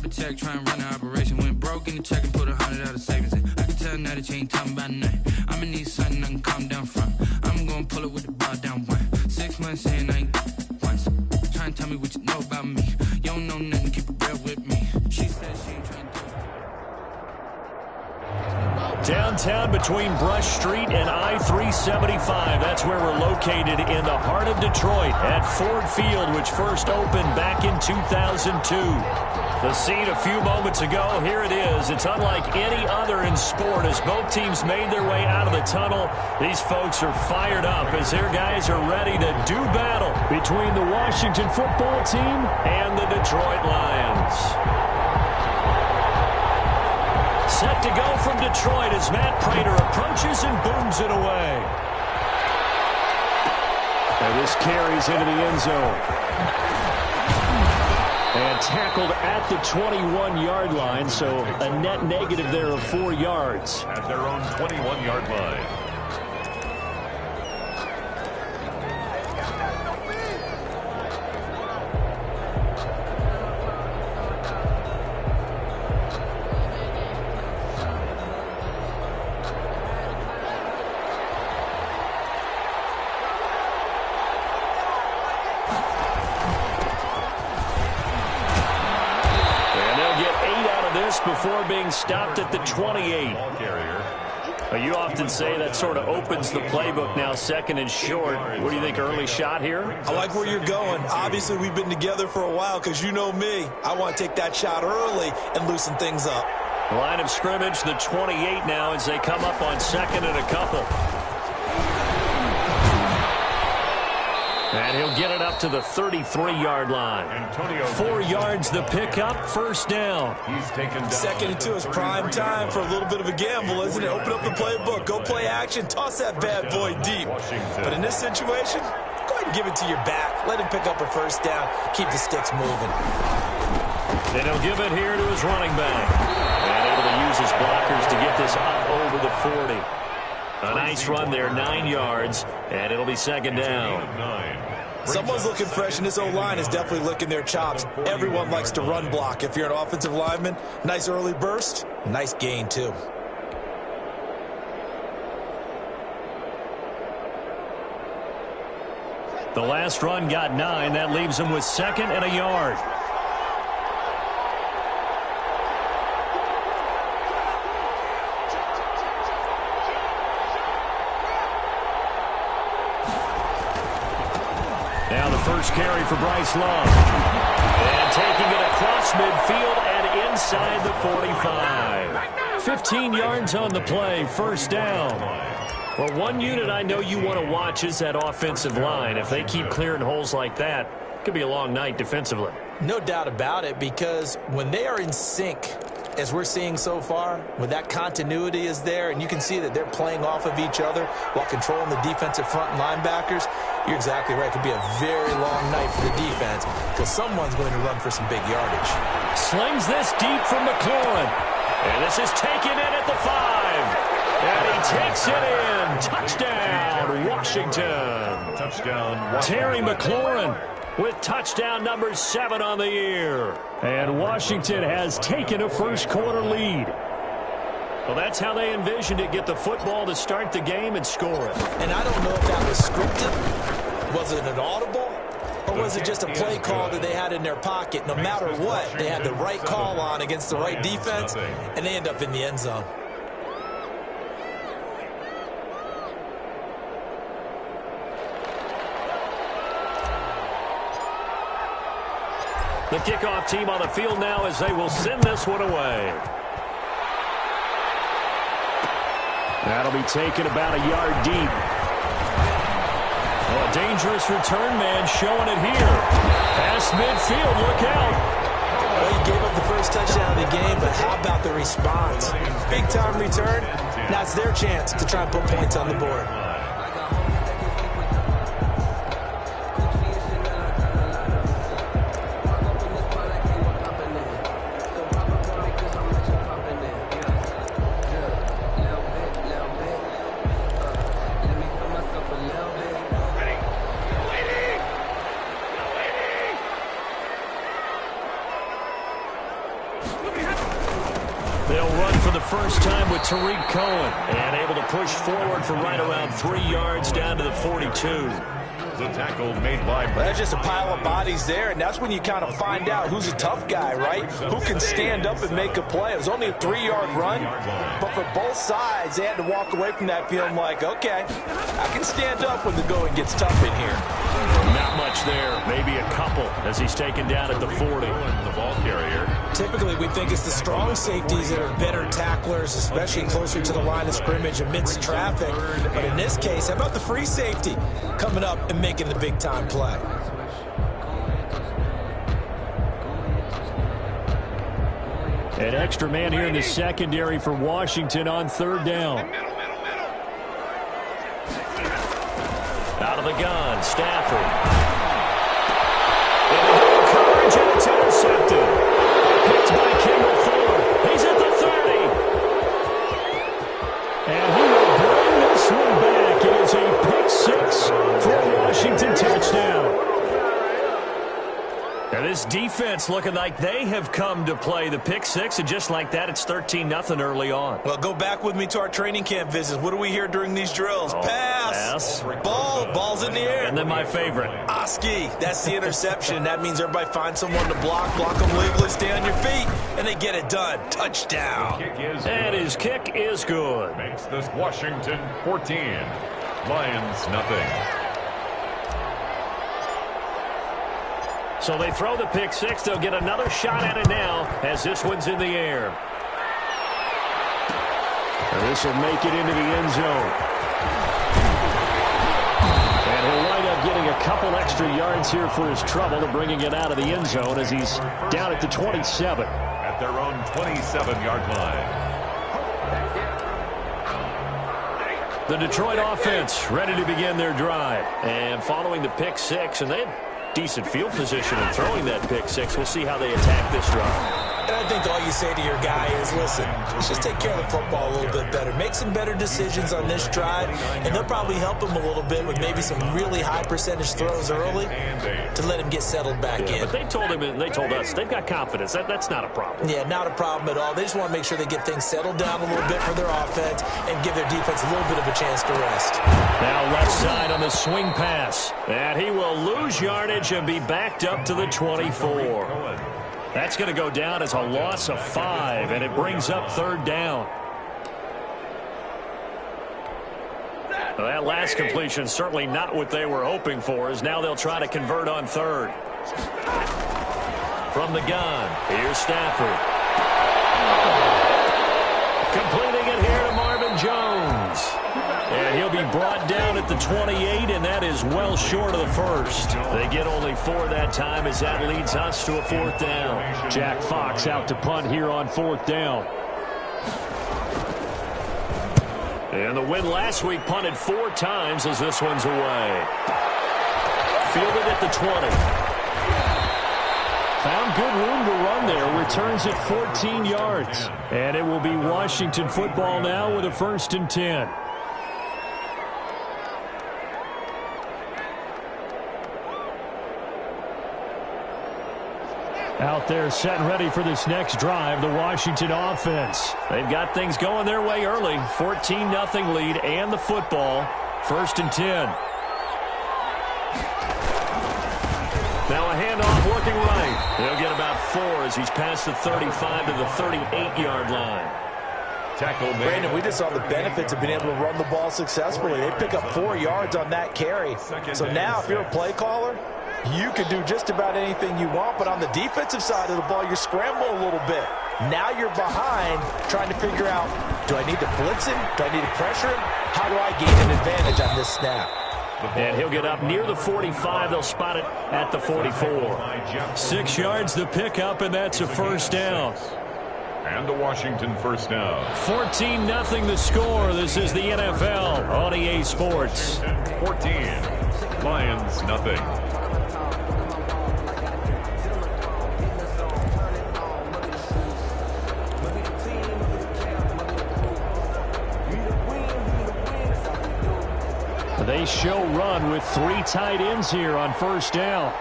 protect, try and run the operation. Went broke in the check and put 100 out of savings in. I can tell now that you ain't talking about nothing. I'ma need something I can calm down from. I'm gonna pull it with the bar down one. 6 months in, I ain't once. Try and tell me what you know about me. You don't know nothing, keep it real with me. She said she ain't trying to do it. Downtown between Brush Street and I-375. That's where we're located in the heart of Detroit at Ford Field, which first opened back in 2002. The scene a few moments ago, here it is. It's unlike any other in sport as both teams made their way out of the tunnel. These folks are fired up as their guys are ready to do battle between the Washington football team and the Detroit Lions. Set to go from Detroit as Matt Prater approaches and booms it away. And this carries into the end zone. And tackled at the 21-yard line, so a net negative there of 4 yards. At their own 21-yard line. Before being stopped at the 28. You often say that sort of opens the playbook now, second and short. What do you think, early shot here? I like where you're going. Obviously, we've been together for a while because you know me. I want to take that shot early and loosen things up. Line of scrimmage, the 28 now as they come up on second and a couple. And he'll get it up to the 33-yard line. 4 yards the pickup, first down. He's taken second and 2 is prime time for a little bit of a gamble, isn't it? Open up the playbook, go play action, toss that bad boy deep. But in this situation, go ahead and give it to your back. Let him pick up a first down. Keep the sticks moving. And he'll give it here to his running back. And able to use his blockers to get this up over the 40. A nice run there, 9 yards, and it'll be second down. Someone's looking fresh, and this O-line is definitely licking their chops. Everyone likes to run block. If you're an offensive lineman, nice early burst, nice gain, too. The last run got 9. That leaves him with second and a yard. Now the first carry for Bryce Love. And taking it across midfield and inside the 45. 15 yards on the play, first down. Well, one unit I know you want to watch is that offensive line. If they keep clearing holes like that, it could be a long night defensively. No doubt about it, because when they are in sync, as we're seeing so far, when that continuity is there, and you can see that they're playing off of each other while controlling the defensive front and linebackers, you're exactly right. It could be a very long night for the defense because someone's going to run for some big yardage. Slings this deep from McLaurin. And this is taken in at the 5. And he takes it in. Touchdown, Washington. Touchdown, Washington. Terry McLaurin with touchdown number 7 on the year. And Washington has taken a first quarter lead. Well, that's how they envisioned it, get the football to start the game and score it. And I don't know if that was scripted. Was it an audible? Or was it just a play call that they had in their pocket? No matter what, they had the right call on against the right defense, and they end up in the end zone. The kickoff team on the field now as they will send this one away. That'll be taken about a yard deep. Oh, a dangerous return man showing it here. Past midfield, look out. Well, he gave up the first touchdown of the game, but how about the response? Big-time return. Now it's their chance to try and put points on the board. They'll run for the first time with Tariq Cohen and able to push forward for right around 3 yards down to the 42. The tackle made by... Well, that's just a pile of bodies there, and that's when you kind of find out who's a tough guy, right? Who can stand up and make a play. It was only a 3-yard run, but for both sides, they had to walk away from that feeling like, okay, I can stand up when the going gets tough in here. Not much there. Maybe a couple as he's taken down at the 40. The ball carrier. Typically, we think it's the strong safeties that are better tacklers, especially closer to the line of scrimmage amidst traffic. But in this case, how about the free safety coming up and making the big-time play? An extra man here in the secondary for Washington on 3rd down. Out of the gun, Stafford. Coverage, and it's intercepted. Picked by Kendall Ford. He's at the 30. And he will bring this one back. It is a pick 6 for a Washington touchdown. Now this defense looking like they have come to play the pick 6, and just like that, it's 13-0 early on. Well, go back with me to our training camp visits. What do we hear during these drills? Pass. Ball's in the air. And then my favorite. Oski, that's the interception. That means everybody finds someone to block them legally, stay on your feet, and they get it done. Touchdown. And his kick is good. Makes this Washington 14. Lions nothing. So they throw the pick 6. They'll get another shot at it now as this one's in the air. And this will make it into the end zone. And he'll wind up getting a couple extra yards here for his trouble and bringing it out of the end zone as he's down at the 27. At their own 27-yard line. The Detroit offense ready to begin their drive. And following the pick 6, and they had decent field position in throwing that pick 6. We'll see how they attack this drive. And I think all you say to your guy is, listen, let's just take care of the football a little bit better. Make some better decisions on this drive, and they'll probably help him a little bit with maybe some really high percentage throws early to let him get settled back in. But they told him and they told us they've got confidence. That's not a problem. Yeah, not a problem at all. They just want to make sure they get things settled down a little bit for their offense and give their defense a little bit of a chance to rest. Now left side on the swing pass. And he will lose yardage and be backed up to the 24. That's going to go down as a loss of 5, and it brings up 3rd down. Well, that last completion certainly not what they were hoping for, as now they'll try to convert on 3rd. From the gun, here's Stafford. Completing it here to Marvin Jones. And he'll be brought down at the 28, and that is well short of the first. They get only 4 that time as that leads us to a 4th down. Jack Fox out to punt here on 4th down. And the win last week punted 4 times as this one's away. Fielded at the 20. Found good room to run there. Returns at 14 yards. And it will be Washington football now with a 1st and 10. Out there set and ready for this next drive, the Washington offense. They've got things going their way early. 14-0 lead and the football. 1st and 10. Now a handoff working right. He'll get about 4 as he's past the 35 to the 38-yard line. Tackle made. Brandon, we just saw the benefits of being able to run the ball successfully. They pick up 4 yards on that carry. So now if you're a play caller, you can do just about anything you want, but on the defensive side of the ball, you're scrambling a little bit. Now you're behind trying to figure out, do I need to blitz him? Do I need to pressure him? How do I gain an advantage on this snap? And he'll get up near the 45. They'll spot it at the 44. 6 yards the pickup, and that's a 1st down. And the Washington 1st down. 14-0 the score. This is the NFL on EA Sports. 14. Lions nothing. They show run with 3 tight ends here on 1st down.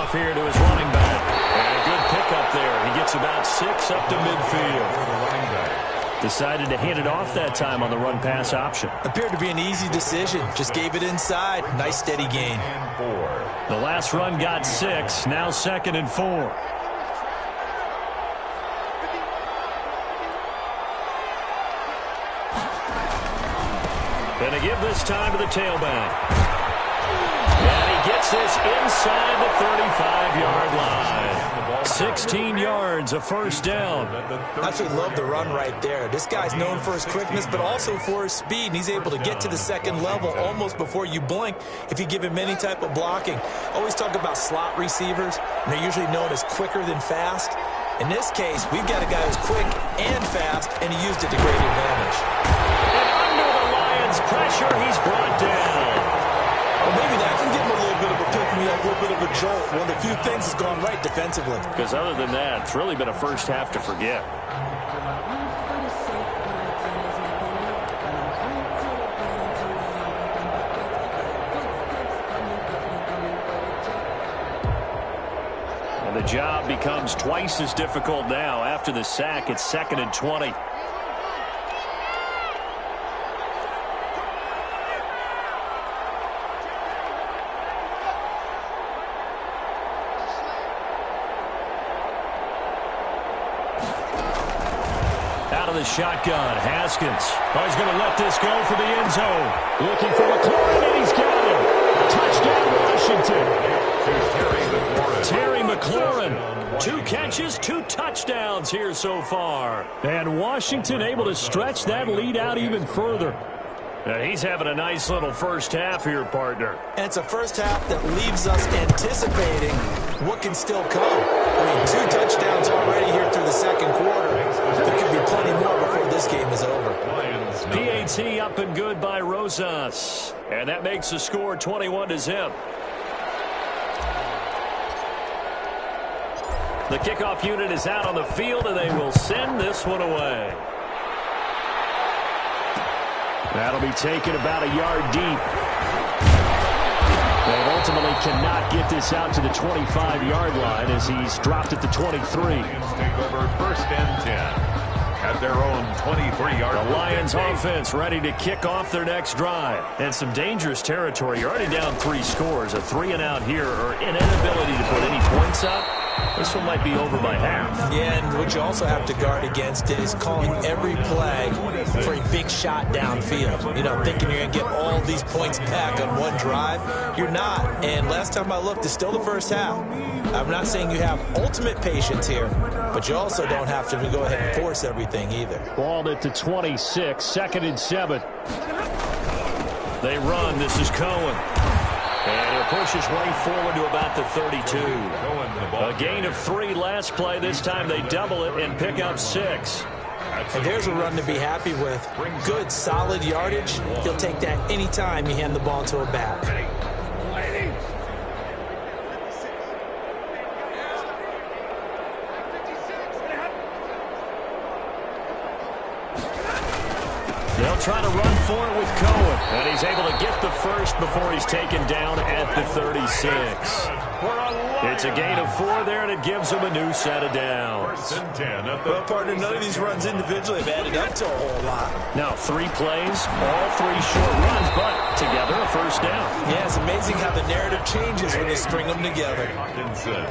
off here to his running back. And a good pickup there. He gets about 6 up to midfield. Decided to hand it off that time on the run-pass option. Appeared to be an easy decision. Just gave it inside. Nice steady gain. The last run got 6. Now 2nd and 4. And they give this time to the tailback. And he gets this inside the 35-yard line. 16 yards, a first down. I absolutely love the run right there. This guy's known for his quickness, but also for his speed, and he's able to get to the second level almost before you blink if you give him any type of blocking. Always talk about slot receivers, and they're usually known as quicker than fast. In this case, we've got a guy who's quick and fast, and he used it to great advantage. And under the Lions' pressure, he's brought down. Well, maybe that can give him a little bit of a pick-me-up, a little bit of a jolt. One of the few things has gone right defensively. Because other than that, it's really been a first half to forget. And the job becomes twice as difficult now. After the sack, it's 2nd and 20. The shotgun, Haskins. Oh, he's going to let this go for the end zone. Looking for McLaurin, and he's got him. Touchdown, Washington. Terry McLaurin. 2 catches, 2 touchdowns here so far. And Washington able to stretch that lead out even further. And he's having a nice little first half here, partner. And it's a first half that leaves us anticipating what can still come. I mean, 2 touchdowns already here through the second quarter. There could be plenty more before this game is over. PAT up and good by Rosas. And that makes the score 21-0. The kickoff unit is out on the field, and they will send this one away. That'll be taken about a yard deep. They ultimately cannot get this out to the 25-yard line as he's dropped at the 23. Take over 1st and 10 at their own 23-yard line. The Lions offense ready to kick off their next drive. And some dangerous territory. You're already down 3 scores. A 3 and out here, or an inability to put any points up. This one might be over by half. Yeah, and what you also have to guard against is calling every play for a big shot downfield. You know, thinking you're going to get all these points back on one drive. You're not. And last time I looked, it's still the first half. I'm not saying you have ultimate patience here, but you also don't have to go ahead and force everything either. Balled at the 26, 2nd and 7. They run. This is Cohen. And he'll push his way forward to about the 32. A gain of 3 last play. This time they double it and pick up 6. And there's a run to be happy with. Good, solid yardage. He'll take that anytime you hand the ball to a back. They'll try to run for it with Cohen. And he's able to get the first before he's taken down at the 36. It's a gain of 4 there, and it gives them a new set of downs. 1st and 10 at Well, partner, none of these runs individually have added up to a whole lot. Now 3 plays, all 3 short runs, but together a first down. Yeah, it's amazing how the narrative changes when you string them together. Hawkinson.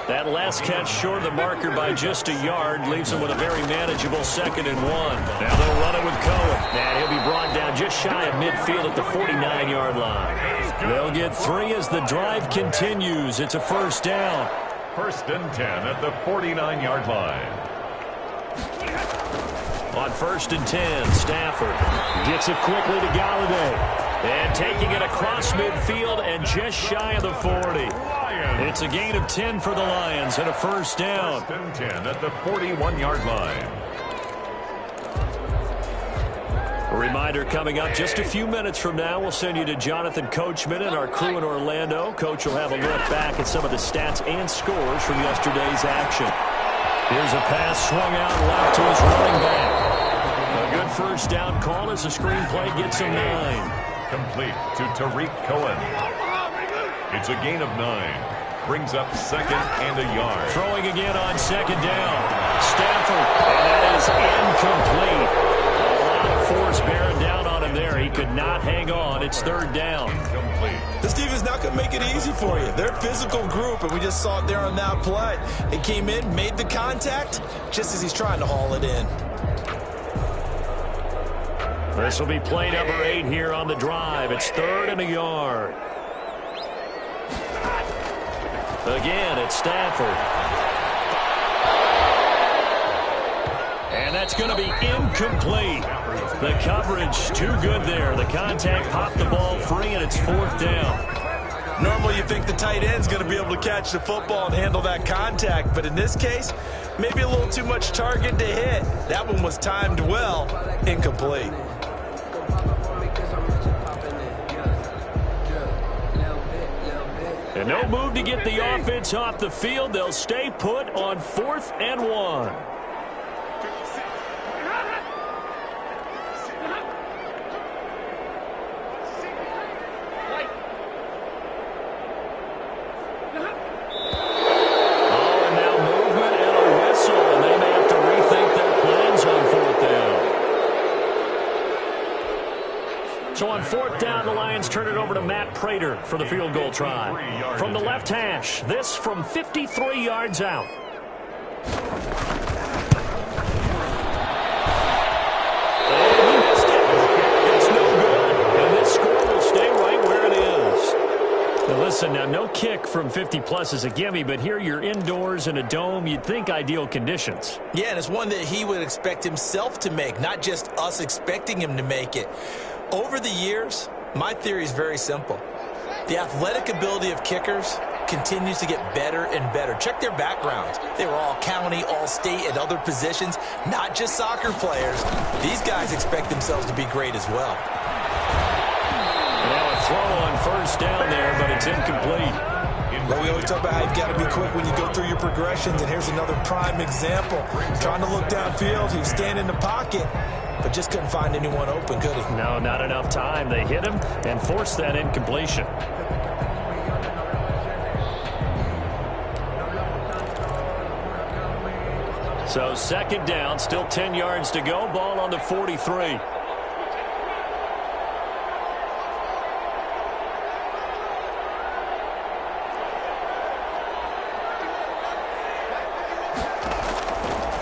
That last catch short of the marker by just a yard leaves them with a very manageable 2nd and 1. Now they'll run it with Cohen. And he'll be brought down just shy of midfield at the 49-yard line. They'll get 3 as the drive continues. It's a first down. 1st and 10 at the 49-yard line. On 1st and 10, Stafford gets it quickly to Galladay. And taking it across midfield and just shy of the 40. It's a gain of 10 for the Lions and a first down. 1st and 10 at the 41-yard line. A reminder coming up just a few minutes from now. We'll send you to Jonathan Coachman and our crew in Orlando. Coach will have a look back at some of the stats and scores from yesterday's action. Here's a pass swung out left to his running back. A good first down call as the screenplay gets him 9. Complete to Tariq Cohen. It's a gain of 9. Brings up 2nd and a yard. Throwing again on 2nd down. Stafford, and that is incomplete. A lot of force bearing down on him there. He could not hang on. It's 3rd down. Incomplete. This defense not going to make it easy for you. They're a physical group, and we just saw it there on that play. They came in, made the contact, just as he's trying to haul it in. This will be play number 8 here on the drive. It's 3rd and a yard. Again, it's Stafford. And that's going to be incomplete. The coverage too good there. The contact popped the ball free, and it's 4th down. Normally you think the tight end's going to be able to catch the football and handle that contact, but in this case, maybe a little too much target to hit. That one was timed well. Incomplete. And no move to get the offense off the field. They'll stay put on 4th and 1. So on 4th down, the Lions turn it over to Matt Prater for the field goal try. From the left hash, this from 53 yards out. And he missed it. It's no good. And this score will stay right where it is. Now listen, now no kick from 50-plus is a gimme, but here you're indoors in a dome. You'd think ideal conditions. Yeah, and it's one that he would expect himself to make, not just us expecting him to make it. Over the years, my theory is very simple. The athletic ability of kickers continues to get better and better. Check their backgrounds. They were all county, all state, at other positions, not just soccer players. These guys expect themselves to be great as well. Now a throw on 1st down there, but it's incomplete. Well, we always talk about how you've got to be quick when you go through your progressions, and here's another prime example. Trying to look downfield, he was standing in the pocket, but just couldn't find anyone open, could he? No, not enough time. They hit him and forced that incompletion. So 2nd down, still 10 yards to go. Ball on the 43.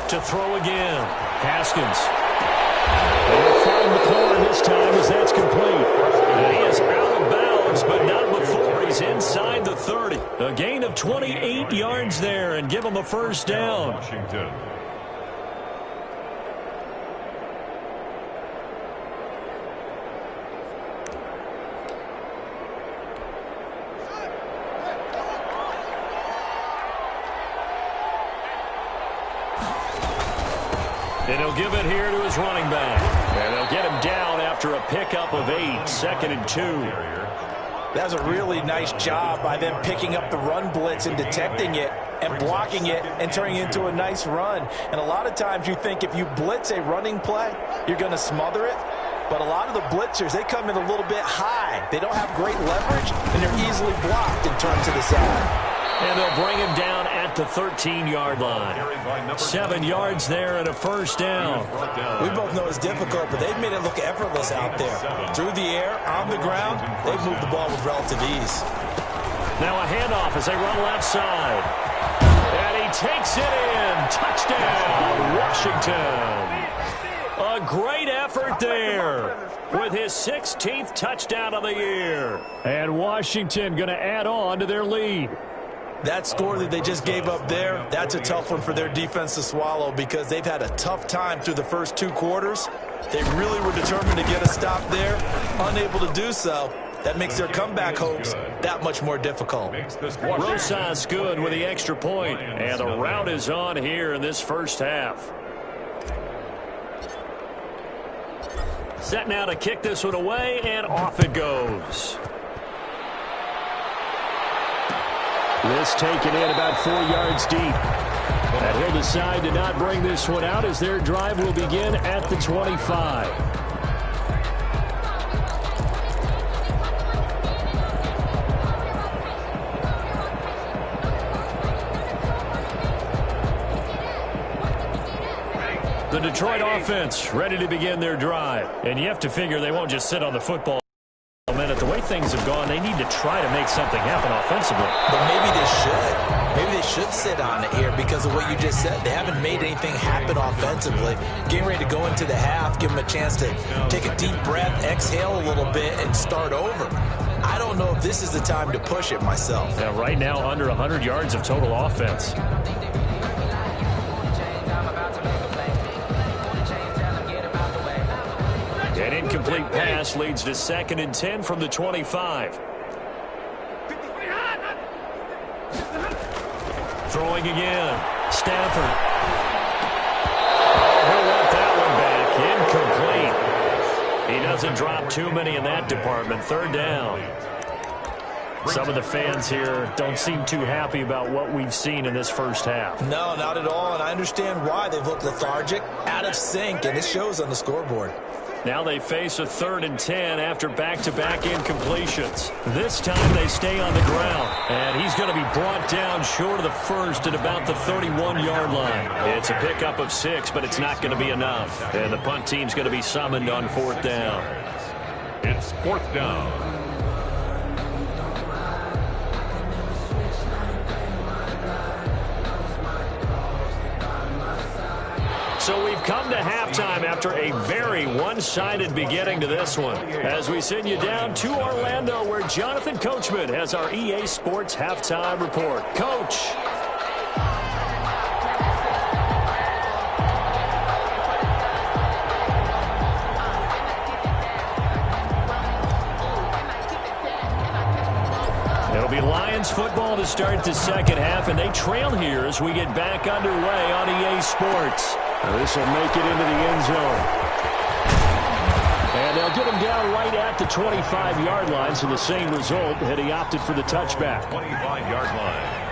To throw again, Haskins. They'll find McLaurin this time as that's complete. And he is out of bounds, but not before he's inside the 30. A gain of 28 yards there and give him a 1st down. Washington. And he'll give it here to his running back. And they'll get him down after a pickup of 8, 2nd and 2. That was a really nice job by them picking up the run blitz and detecting it and blocking it and turning it into a nice run. And a lot of times you think if you blitz a running play, you're going to smother it. But a lot of the blitzers, they come in a little bit high. They don't have great leverage, and they're easily blocked and turned to the side. And they'll bring him down at the 13-yard line. 7 yards there and a 1st down. We both know it's difficult, but they've made it look effortless out there. Through the air, on the ground, they've moved the ball with relative ease. Now a handoff as they run left side. And he takes it in. Touchdown, Washington. A great effort there with his 16th touchdown of the year. And Washington going to add on to their lead. That score that they just gave up there, that's a tough one for their defense to swallow because they've had a tough time through the first 2 quarters. They really were determined to get a stop there, unable to do so. That makes their comeback hopes that much more difficult. Rosas good with the extra point, and the rout is on here in this first half. Set now to kick this one away, and off it goes. This taken in about 4 yards deep. And he'll decide to not bring this one out as their drive will begin at the 25. The Detroit offense ready to begin their drive. And you have to figure they won't just sit on the football. The way things have gone, they need to try to make something happen offensively. But maybe they should. Maybe they should sit on it here because of what you just said. They haven't made anything happen offensively. Getting ready to go into the half, give them a chance to take a deep breath, exhale a little bit, and start over. I don't know if this is the time to push it myself. Yeah, right now, under 100 yards of total offense. An incomplete pass leads to 2nd and 10 from the 25. Throwing again. Stafford. He'll want that one back. Incomplete. He doesn't drop too many in that department. 3rd down. Some of the fans here don't seem too happy about what we've seen in this first half. No, not at all, and I understand why. They've looked lethargic, out of sync, and it shows on the scoreboard. Now they face a 3rd and 10 after back-to-back incompletions. This time they stay on the ground, and he's going to be brought down short of the first at about the 31-yard line. It's a pickup of 6, but it's not going to be enough, and the punt team's going to be summoned on 4th down. It's 4th down. So we've come to halftime after a very one-sided beginning to this one. As we send you down to Orlando, where Jonathan Coachman has our EA Sports Halftime Report. Coach. It'll be Lions football to start the second half, and they trail here as we get back underway on EA Sports. This will make it into the end zone. And they'll get him down right at the 25-yard line, so the same result had he opted for the touchback. 25-yard line.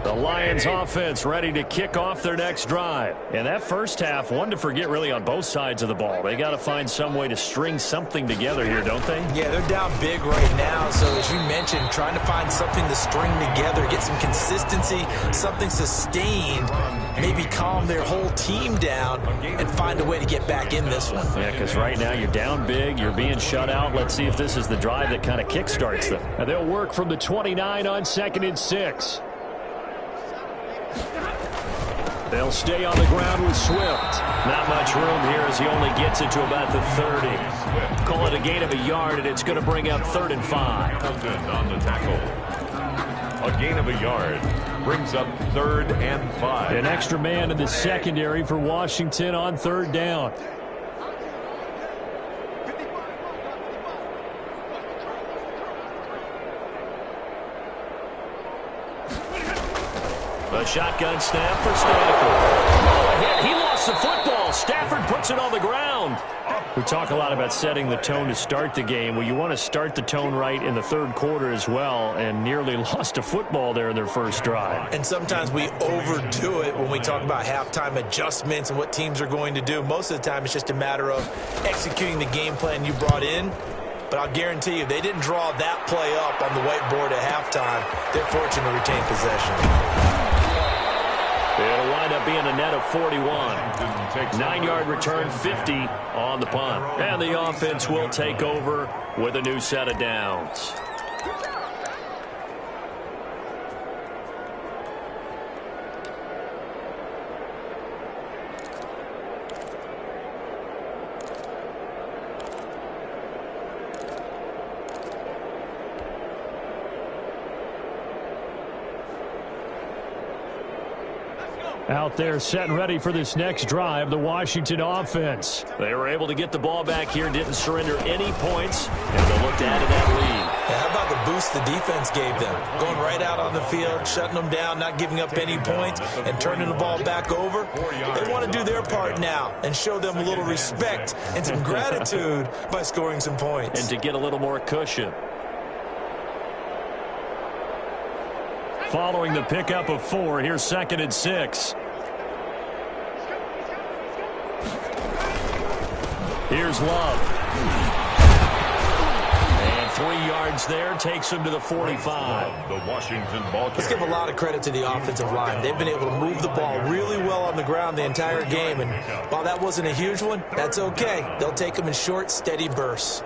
The Lions offense ready to kick off their next drive. And that first half, one to forget really on both sides of the ball. They got to find some way to string something together here, don't they? Yeah, they're down big right now. So as you mentioned, trying to find something to string together, get some consistency, something sustained, maybe calm their whole team down and find a way to get back in this one. Yeah, because right now you're down big, you're being shut out. Let's see if this is the drive that kind of kickstarts them. And they'll work from the 29 on 2nd and 6. They'll stay on the ground with Swift. Not much room here as he only gets it to about the 30. Call it a gain of a yard, and it's going to bring up 3rd and 5. On the tackle. A gain of a yard brings up 3rd and 5. An extra man in the secondary for Washington on 3rd down. A shotgun snap for Stafford. Oh, a hit. He lost the football. Stafford puts it on the ground. We talk a lot about setting the tone to start the game. Well, you want to start the tone right in the 3rd quarter as well, and nearly lost a football there in their first drive. And sometimes we overdo it when we talk about halftime adjustments and what teams are going to do. Most of the time, it's just a matter of executing the game plan you brought in. But I'll guarantee you, they didn't draw that play up on the whiteboard at halftime. They're fortunate to retain possession. It'll wind up being a net of 41. 9-yard return, 50 on the punt. And the offense will take over with a new set of downs. Out there set and ready for this next drive, the Washington offense. They were able to get the ball back here, didn't surrender any points, and they'll look to add to that lead. Yeah, how about the boost the defense gave them? Going right out on the field, shutting them down, not giving up any points, and turning the ball back over. They want to do their part now and show them a little respect and some gratitude by scoring some points. And to get a little more cushion. Following the pickup of 4, here's 2nd and 6. Here's Love. And 3 yards there takes him to the 45. The Washington ball carrier. Let's give a lot of credit to the offensive line. They've been able to move the ball really well on the ground the entire game. And while that wasn't a huge one, that's okay. They'll take them in short, steady bursts.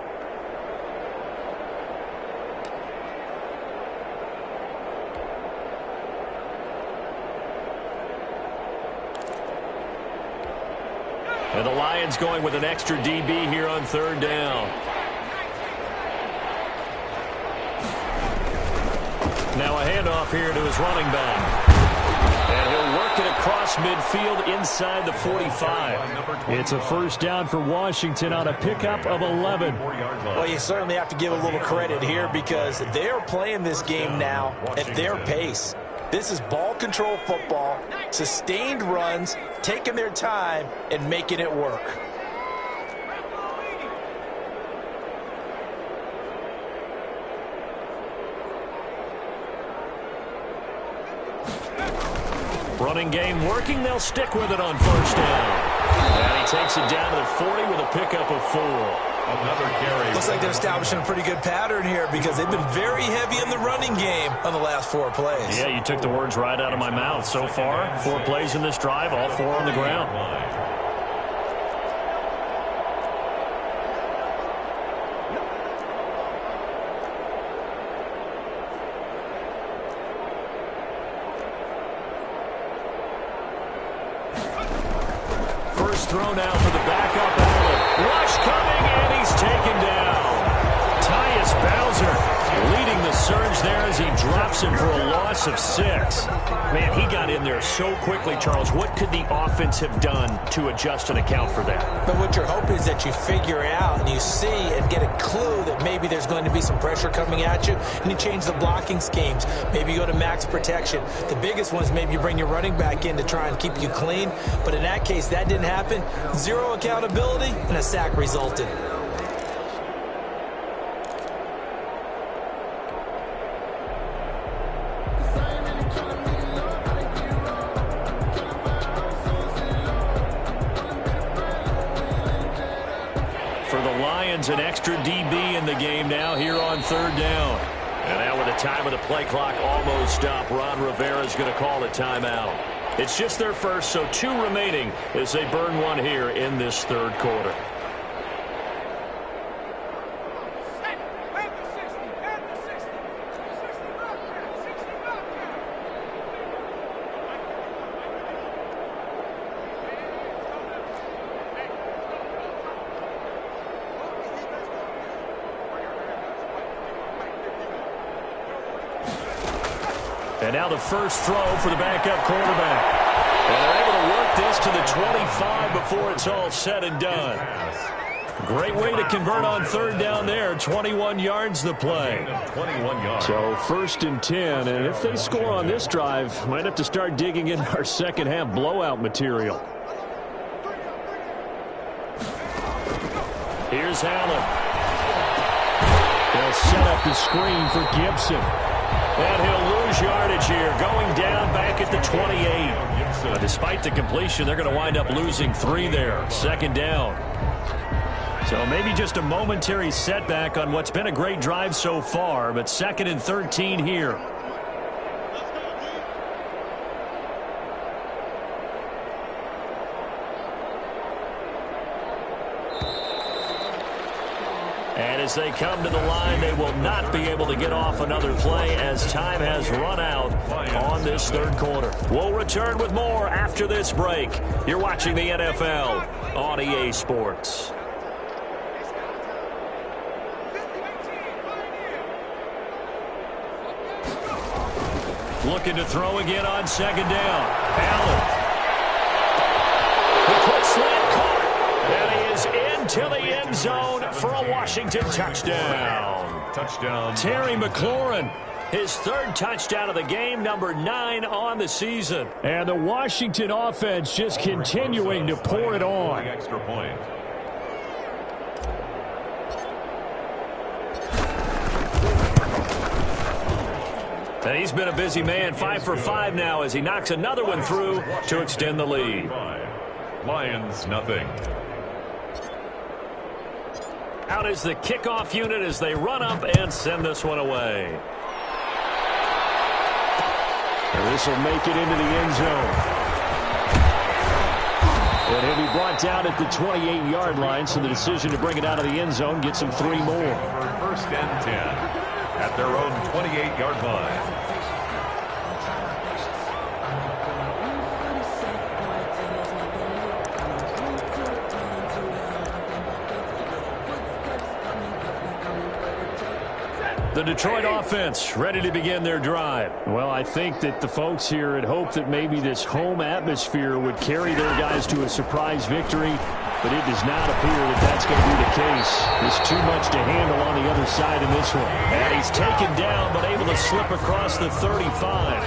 And the Lions going with an extra DB here on 3rd down. Now a handoff here to his running back. And he'll work it across midfield inside the 45. It's a 1st down for Washington on a pickup of 11. Well, you certainly have to give a little credit here because they're playing this game now at their pace. This is ball control football, sustained runs, taking their time, and making it work. Running game working. They'll stick with it on 1st down. And he takes it down to the 40 with a pickup of 4. Another carry. Looks like they're establishing a pretty good pattern here because they've been very heavy in the running game on the last 4 plays. Yeah, you took the words right out of my mouth. So far, 4 plays in this drive, all 4 on the ground. First throw now for the backup. Rush coming, and he's taken down. Tyus Bowser leading the surge there as he drops him for a loss of 6. Man, he got in there so quickly, Charles. What could the offense have done to adjust and account for that? But what you're hoping is that you figure out and you see and get a clue that maybe there's going to be some pressure coming at you, and you change the blocking schemes. Maybe you go to max protection. The biggest one is maybe you bring your running back in to try and keep you clean. But in that case, that didn't happen. 0 accountability, and a sack resulted. adds an extra DB in the game now here on third down. And now with the time of the play clock almost up, Ron Rivera is going to call a timeout. It's just their first, so 2 remaining as they burn one here in this third quarter. And now the first throw for the backup quarterback. And they're able to work this to the 25 before it's all said and done. Great way to convert on third down there. 21 yards the play. 21 yards. So first and 10. And if they score on this drive, might have to start digging in our second half blowout material. Here's Allen. They'll set up the screen for Gibson. And he'll lose yardage here, going down back at the 28. Despite the completion, they're going to wind up losing 3 there. Second down. So maybe just a momentary setback on what's been a great drive so far, but second and 13 here. And as they come to the line, they will not be able to get off another play as time has run out on this third quarter. We'll return with more after this break. You're watching the NFL on EA Sports. Looking to throw again on second down. Allen. The quick slant caught. And he is into the end zone for a Washington touchdown. Touchdown. Terry McLaurin, his third touchdown of the game, number 9 on the season. And the Washington offense just continuing to pour it on. Extra point. And he's been a busy man, 5 for 5 now as he knocks another one through to extend the lead. Lions, nothing. Out is the kickoff unit as they run up and send this one away. And this will make it into the end zone. And he'll be brought down at the 28-yard line, so the decision to bring it out of the end zone gets him 3 more. For first and 10 at their own 28-yard line. The Detroit offense ready to begin their drive. Well, I think that the folks here had hoped that maybe this home atmosphere would carry their guys to a surprise victory, but it does not appear that that's going to be the case. There's too much to handle on the other side in this one. And he's taken down, but able to slip across the 35.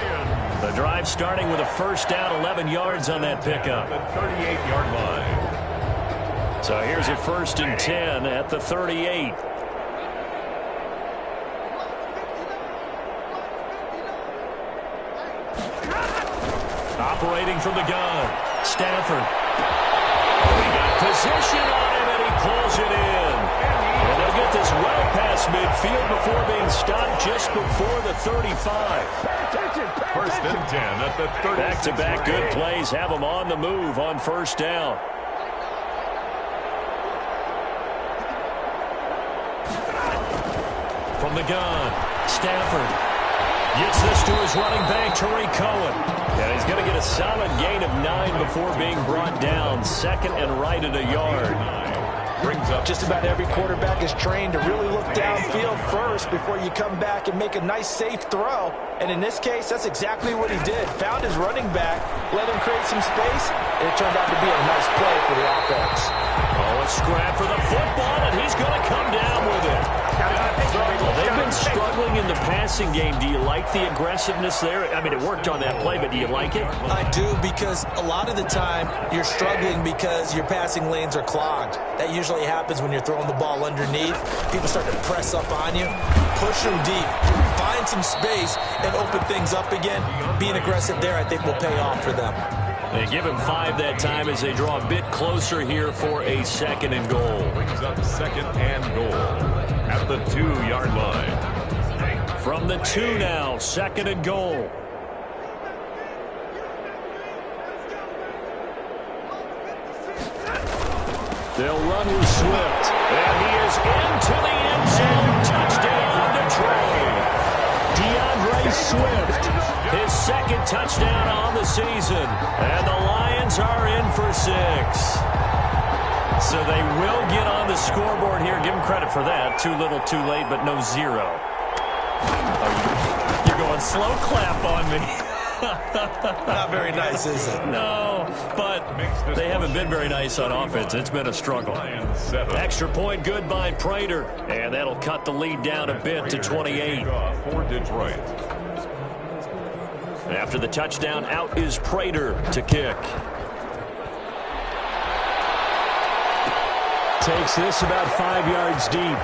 The drive starting with a first down, 11 yards on that pickup. The 38-yard line. So here's a first and 10 at the 38. Operating from the gun, Stafford. We got position on him, and he pulls it in. And they'll get this well past midfield before being stopped just before the 35. First and 10 at the 36. Back-to-back good plays have them on the move on first down. From the gun, Stafford. Gets this to his running back, Tariq Cohen. And he's going to get a solid gain of 9 before being brought down. Second and right at a yard. Brings up. Just about every quarterback is trained to really look downfield first before you come back and make a nice, safe throw. And in this case, that's exactly what he did. Found his running back, let him create some space, and it turned out to be a nice play for the offense. Oh, a scrap for the football, and he's going to come down with it. They've been struggling in the passing game. Do you like the aggressiveness there? I mean, it worked on that play, but do you like it? I do, because a lot of the time you're struggling because your passing lanes are clogged. That usually happens when you're throwing the ball underneath. People start to press up on you. Push them deep. Find some space and open things up again. Being aggressive there, I think, will pay off for them. They give him 5 that time as they draw a bit closer here for a 2nd and goal. Brings up 2nd and goal at the 2-yard line. From the 2 now, 2nd and goal. They'll run with Swift. And he is into the end zone. Touchdown, Detroit. DeAndre Swift, his 2nd touchdown on the season. And the Lions are in for 6. So they will get on the scoreboard here. Give them credit for that. Too little, too late, but no 0. Oh, you're going slow clap on me. Not very nice, is it? No, but they haven't been very nice on offense. It's been a struggle. Extra point good by Prater, and that'll cut the lead down a bit to 28. For Detroit. After the touchdown, out is Prater to kick. Takes this about 5 yards deep.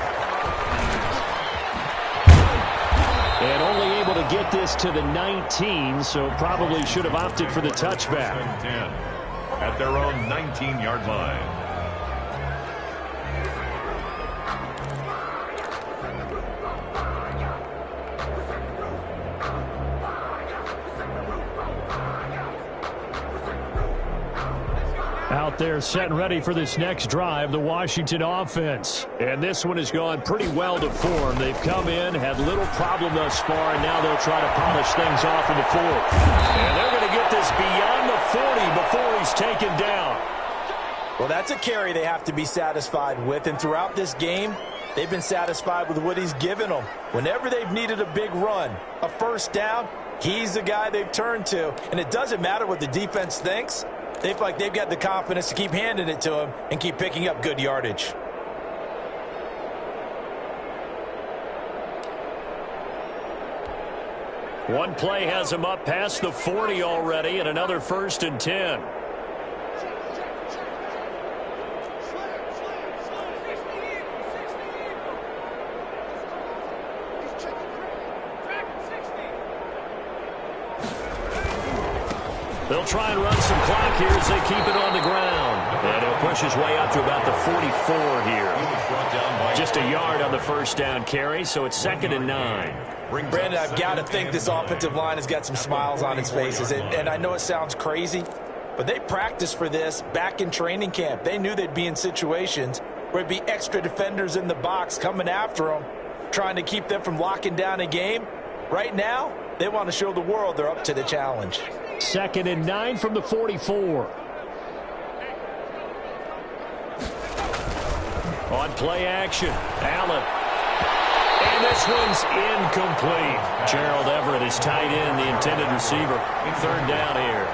And only able to get this to the 19, so probably should have opted for the touchback. 10 at their own 19-yard line. Out there set and ready for this next drive, the Washington offense. And this one has gone pretty well to form. They've come in, had little problem thus far, and now they'll try to polish things off in the 4th. And they're going to get this beyond the 40 before he's taken down. Well, that's a carry they have to be satisfied with, and throughout this game, they've been satisfied with what he's given them. Whenever they've needed a big run, a 1st down, he's the guy they've turned to. And it doesn't matter what the defense thinks. They feel like they've got the confidence to keep handing it to him and keep picking up good yardage. One play has him up past the 40 already, and another 1st and 10. They'll try and run some clock here as they keep it on the ground. And he'll push his way up to about the 44 here. Just a yard on the 1st down carry, so it's 2nd and 9. Brandon, I've got to think this offensive line has got some smiles on its faces. And I know it sounds crazy, but they practiced for this back in training camp. They knew they'd be in situations where it'd be extra defenders in the box coming after them, trying to keep them from locking down a game. Right now, they want to show the world they're up to the challenge. 2nd and 9 from the 44. On play action, Allen. And this one's incomplete. Gerald Everett is tied in, the intended receiver. 3rd down here.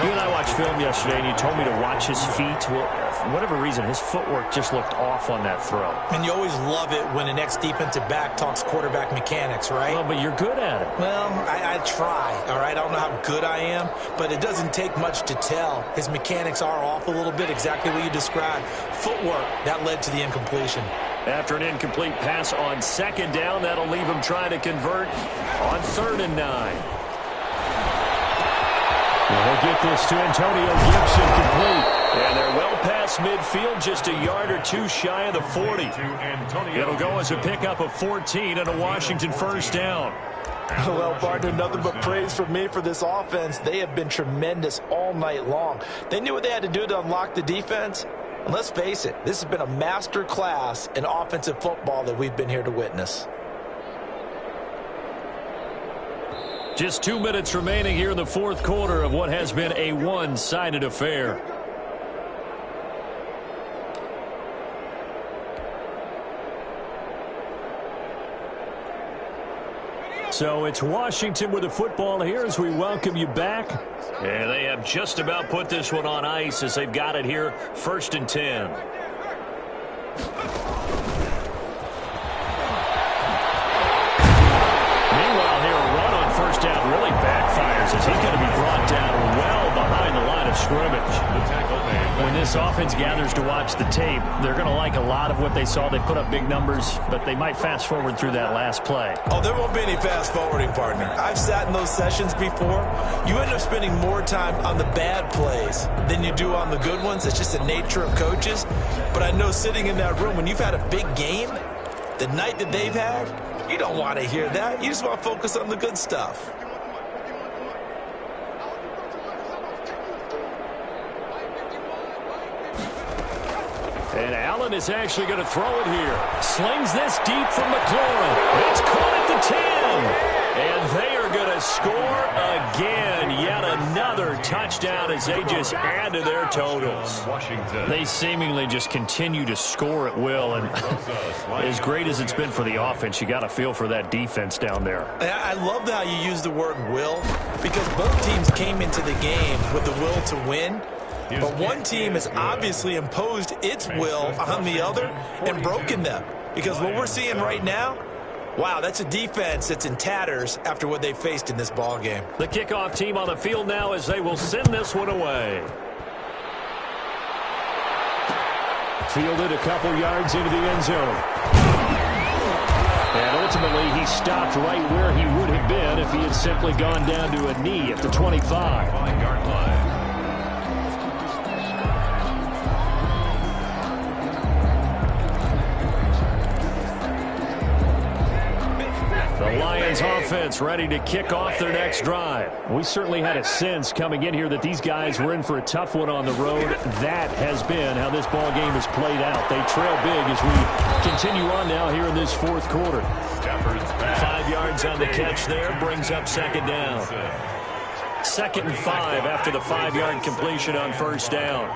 You and I watched film yesterday, and you told me to watch his feet. Well, for whatever reason, his footwork just looked off on that throw. And you always love it when an ex-defensive back talks quarterback mechanics, right? Well, but you're good at it. Well, I try, all right? I don't know how good I am, but it doesn't take much to tell. His mechanics are off a little bit, exactly what you described. Footwork, that led to the incompletion. After an incomplete pass on 2nd down, that'll leave him trying to convert on 3rd and 9. We'll get this to Antonio Gibson complete. And they're well past midfield, just a yard or 2 shy of the 40. It'll go as a pickup of 14 and a Washington 1st down. Well, partner, nothing but praise from me for this offense. They have been tremendous all night long. They knew what they had to do to unlock the defense. And let's face it, this has been a master class in offensive football that we've been here to witness. Just 2 minutes remaining here in the 4th quarter of what has been a one-sided affair. So it's Washington with the football here as we welcome you back. And they have just about put this one on ice as they've got it here, 1st and 10. Down really backfires as he's going to be brought down well behind the line of scrimmage. When this this offense gathers to watch the tape, they're going to like a lot of what they saw. They put up big numbers, but they might fast forward through that last play. Oh, there won't be any fast forwarding, partner. I've sat in those sessions before. You end up spending more time on the bad plays than you do on the good ones. It's just the nature of coaches. But I know sitting in that room, when you've had a big game, the night that they've had, you don't want to hear that. You just want to focus on the good stuff. And Allen is actually going to throw it here. Slings this deep from McLaurin. It's caught at the 10. And they are going to score again. Yet another touchdown as they just add to their totals. They seemingly just continue to score at will. And as great as it's been for the offense, you got to feel for that defense down there. I love how you use the word will, because both teams came into the game with the will to win. But one team has obviously imposed its will on the other and broken them. Because what we're seeing right now, wow, that's a defense that's in tatters after what they faced in this ball game. The kickoff team on the field now as they will send this one away. Fielded a couple yards into the end zone. And ultimately he stopped right where he would have been if he had simply gone down to a knee at the 25. 5-yard line. The Lions offense ready to kick off their next drive. We certainly had a sense coming in here that these guys were in for a tough one on the road. That has been how this ball game has played out. They trail big as we continue on now here in this fourth quarter. 5 yards on the catch there, brings up second down. 2nd and 5 after the 5-yard completion on first down.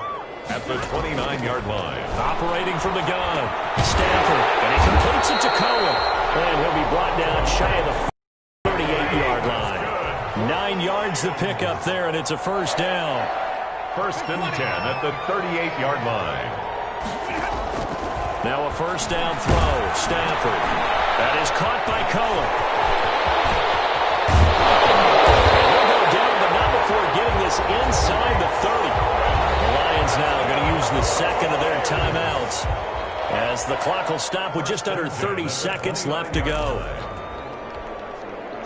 At the 29-yard line. Operating from the gun, Stafford, and he completes it to Cohen. And he'll be brought down shy of the 38-yard line. 9 yards the pickup there, and it's a first down. 1st and 10 at the 38-yard line. Now a first down throw. Stafford. That is caught by Cohen. And he'll go down, but not before getting this inside the 30. The Lions now going to use the second of their timeouts, as the clock will stop with just under 30 seconds left to go.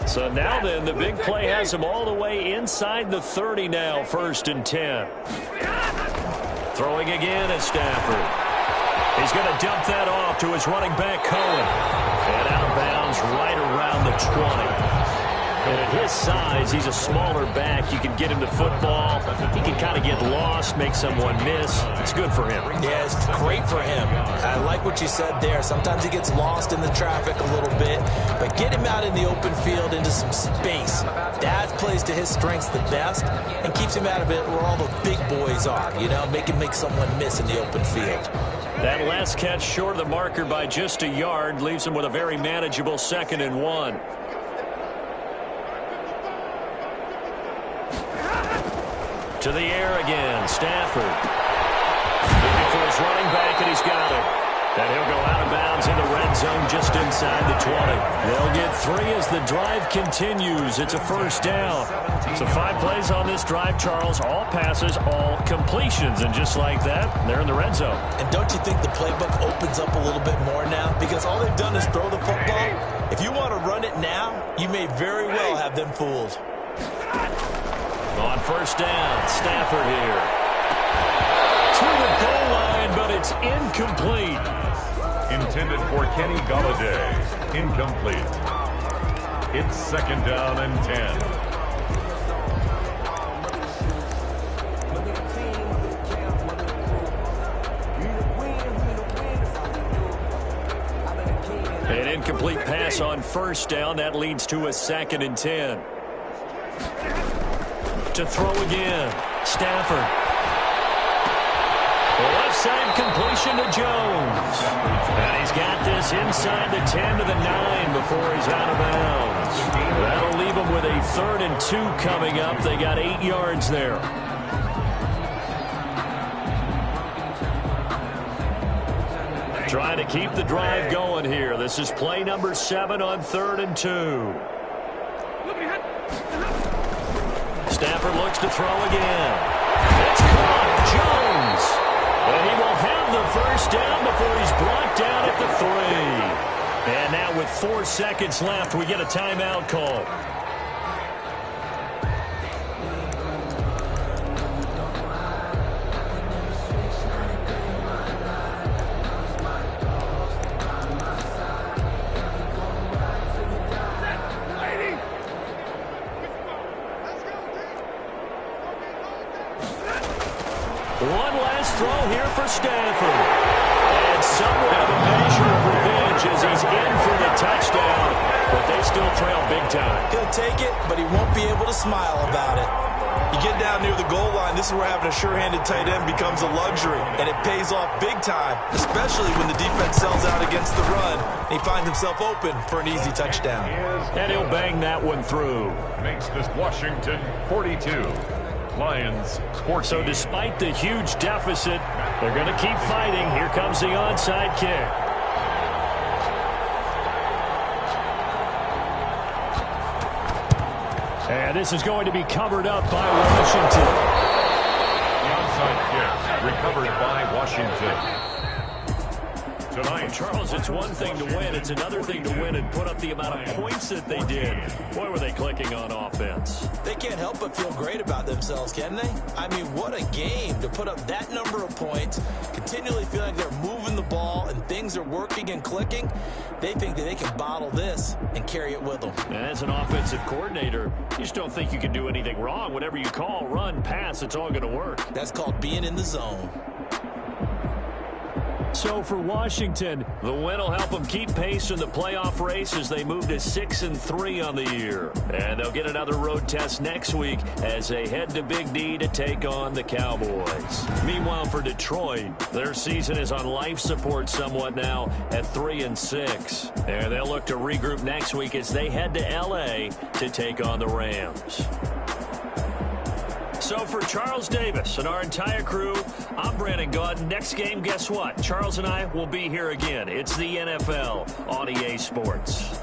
So now then, the big play has him all the way inside the 30 now, 1st and 10. Throwing again at Stafford. He's going to dump that off to his running back, Cohen. And out of bounds right around the 20. And at his size, he's a smaller back. You can get him to football. He can kind of get lost, make someone miss. It's good for him. Yeah, it's great for him. I like what you said there. Sometimes he gets lost in the traffic a little bit, but get him out in the open field into some space. That plays to his strengths the best and keeps him out of it where all the big boys are, you know, make someone miss in the open field. That last catch short of the marker by just a yard leaves him with a very manageable 2nd and 1. To the air again, Stafford. Looking for his running back, and he's got it. And he'll go out of bounds in the red zone just inside the 20. They'll get 3 as the drive continues. It's a first down. So 5 plays on this drive, Charles. All passes, all completions. And just like that, they're in the red zone. And don't you think the playbook opens up a little bit more now? Because all they've done is throw the football. If you want to run it now, you may very well have them fooled. On first down, Stafford here. To the goal line, but it's incomplete. Intended for Kenny Golladay. Incomplete. It's 2nd down and 10. An incomplete pass on first down. That leads to a 2nd and 10. To throw again, Stafford. Left side completion to Jones. And he's got this inside the 10 to the 9 before he's out of bounds. That'll leave him with a 3rd and 2 coming up. They got 8 yards there. Trying to keep the drive going here. This is play number 7 on 3rd and 2. Stafford looks to throw again. It's caught. Jones. first down before he's brought down at the 3. And now with 4 seconds left, we get a timeout call. One last throw here for Stafford. And somewhat of a measure of revenge as he's in for the touchdown. But they still trail big time. He'll take it, but he won't be able to smile about it. You get down near the goal line, this is where having a sure-handed tight end becomes a luxury. And it pays off big time, especially when the defense sells out against the run. And he finds himself open for an easy touchdown. And he'll bang that one through. Makes this Washington 42. Lions 14. So despite the huge deficit, they're going to keep fighting. Here comes the onside kick. And this is going to be covered up by Washington. The onside kick recovered by Washington. Tonight, Charles, it's one thing to win. It's another thing to win and put up the amount of points that they did. Boy, were they clicking on offense. They can't help but feel great about themselves, can they? I mean, what a game to put up that number of points, continually feeling like they're moving the ball and things are working and clicking. They think that they can bottle this and carry it with them. And as an offensive coordinator, you just don't think you can do anything wrong. Whatever you call, run, pass, it's all going to work. That's called being in the zone. So for Washington, the win will help them keep pace in the playoff race as they move to 6-3 on the year. And they'll get another road test next week as they head to Big D to take on the Cowboys. Meanwhile, for Detroit, their season is on life support somewhat now at 3-6. And they'll look to regroup next week as they head to L.A. to take on the Rams. So for Charles Davis and our entire crew, I'm Brandon Gaudin. Next game, guess what? Charles and I will be here again. It's the NFL on EA Sports.